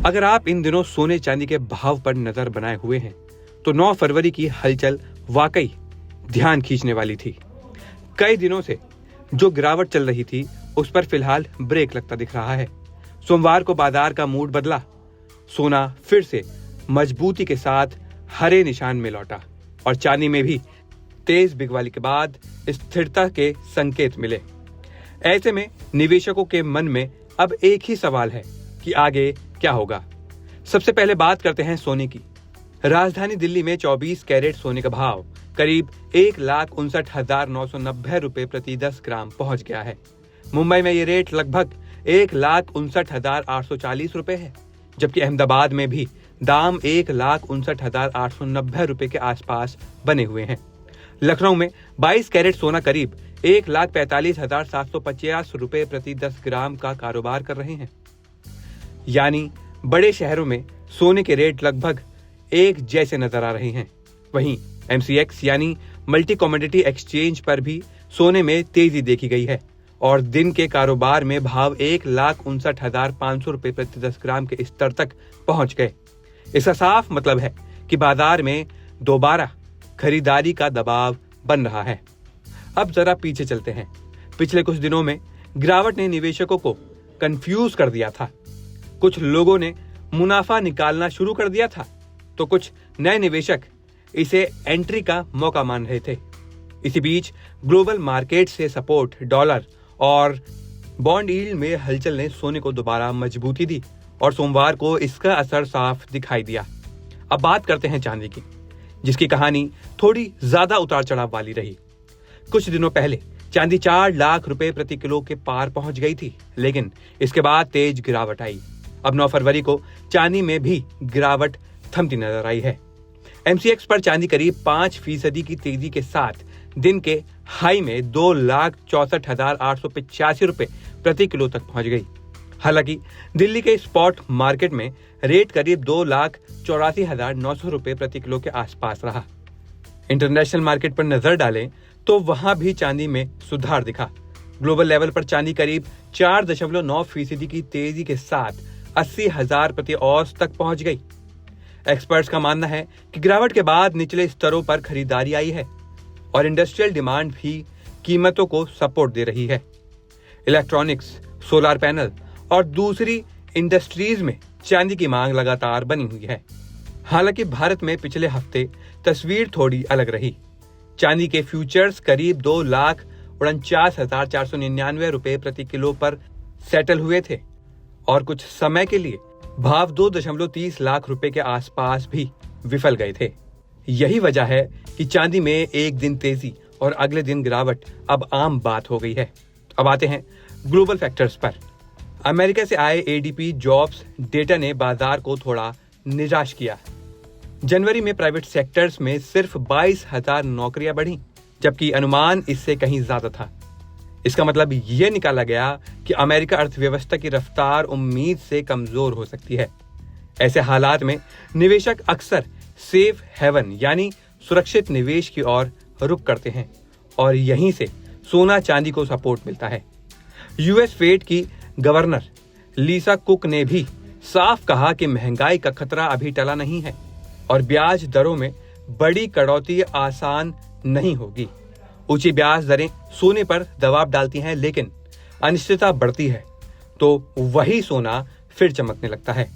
अगर आप इन दिनों सोने चांदी के भाव पर नजर बनाए हुए हैं तो 9 फरवरी की हलचल वाकई ध्यान खींचने वाली थी। कई दिनों से जो गिरावट चल रही थी उस पर फिलहाल ब्रेक लगता दिख रहा है। सोमवार को बाजार का मूड बदला, सोना फिर से मजबूती के साथ हरे निशान में लौटा और चांदी में भी तेज बिकवाली के बाद स्थिरता के संकेत मिले। ऐसे में निवेशकों के मन में अब एक ही सवाल है कि आगे क्या होगा। सबसे पहले बात करते हैं सोने की। राजधानी दिल्ली में 24 कैरेट सोने का भाव करीब 1,59,990 रुपए प्रति 10 ग्राम पहुंच गया है। मुंबई में ये रेट लगभग 1,59,840 रुपए है, जबकि अहमदाबाद में भी दाम 1,59,890 रुपए के आसपास बने हुए हैं। लखनऊ में 22 कैरेट सोना करीब 1,45,750 रुपए प्रति 10 ग्राम का कारोबार कर रहे हैं। यानी बड़े शहरों में सोने के रेट लगभग एक जैसे नजर आ रहे हैं। वहीं MCX यानी मल्टी कमोडिटी एक्सचेंज पर भी सोने में तेजी देखी गई है और दिन के कारोबार में भाव 1,59,500 रुपए प्रति 10 ग्राम के स्तर तक पहुंच गए। इसका साफ मतलब है कि बाजार में दोबारा खरीदारी का दबाव बन रहा है। अब जरा पीछे चलते हैं। पिछले कुछ दिनों में गिरावट ने निवेशकों को कंफ्यूज कर दिया था। कुछ लोगों ने मुनाफा निकालना शुरू कर दिया था तो कुछ नए निवेशक इसे एंट्री का मौका मान रहे थे। इसी बीच ग्लोबल मार्केट से सपोर्ट डॉलर और बॉन्ड यील्ड में हलचल ने सोने को दोबारा मजबूती दी और सोमवार को इसका असर साफ दिखाई दिया। अब बात करते हैं चांदी की, जिसकी कहानी थोड़ी ज्यादा उतार चढ़ाव वाली रही। कुछ दिनों पहले चांदी 4 लाख रुपए प्रति किलो के पार पहुंच गई थी, लेकिन इसके बाद तेज गिरावट आई। अब 9 फरवरी को चांदी में भी गिरावट थमती नजर आई है। MCX पर चांदी करीब 5% की तेजी के साथ दिन के हाई में 2,64,885 रुपए प्रति किलो तक पहुंच गई। हालांकि दिल्ली के स्पॉट मार्केट में रेट करीब 2,84,900 रुपए प्रति किलो के आसपास रहा। इंटरनेशनल मार्केट पर नजर डालें तो वहां भी चांदी में सुधार दिखा। ग्लोबल लेवल पर चांदी करीब 4.9% की तेजी के साथ 80,000 प्रति औंस तक पहुंच गई। एक्सपर्ट्स का मानना है कि गिरावट के बाद निचले स्तरों पर खरीदारी आई है और इंडस्ट्रियल डिमांड भी कीमतों को सपोर्ट दे रही है। इलेक्ट्रॉनिक्स, सोलर पैनल और दूसरी इंडस्ट्रीज में चांदी की मांग लगातार बनी हुई है। हालांकि भारत में पिछले हफ्ते तस्वीर थोड़ी अलग रही। चांदी के फ्यूचर्स करीब 2,49,499 रुपए प्रति किलो पर सेटल हुए थे और कुछ समय के लिए भाव 2.30 लाख रुपए के आसपास भी विफल गए थे। यही वजह है कि चांदी में एक दिन तेजी और अगले दिन गिरावट अब आम बात हो गई है। अब आते हैं ग्लोबल फैक्टर्स पर। अमेरिका से आए ADP जॉब्स डेटा ने बाजार को थोड़ा निराश किया। जनवरी में प्राइवेट सेक्टर्स में सिर्फ 22,000 नौकरियां बढ़ी, जबकि अनुमान इससे कहीं ज्यादा था। इसका मतलब यह निकाला गया कि अमेरिका अर्थव्यवस्था की रफ्तार उम्मीद से कमजोर हो सकती है। ऐसे हालात में निवेशक अक्सर सेफ हेवन यानी सुरक्षित निवेश की ओर रुख करते हैं और यहीं से सोना चांदी को सपोर्ट मिलता है। US फेड की गवर्नर लीसा कुक ने भी साफ कहा कि महंगाई का खतरा अभी टला नहीं है और ब्याज दरों में बड़ी कटौती आसान नहीं होगी। ऊंची ब्याज दरें सोने पर दबाव डालती हैं, लेकिन अनिश्चितता बढ़ती है तो वही सोना फिर चमकने लगता है।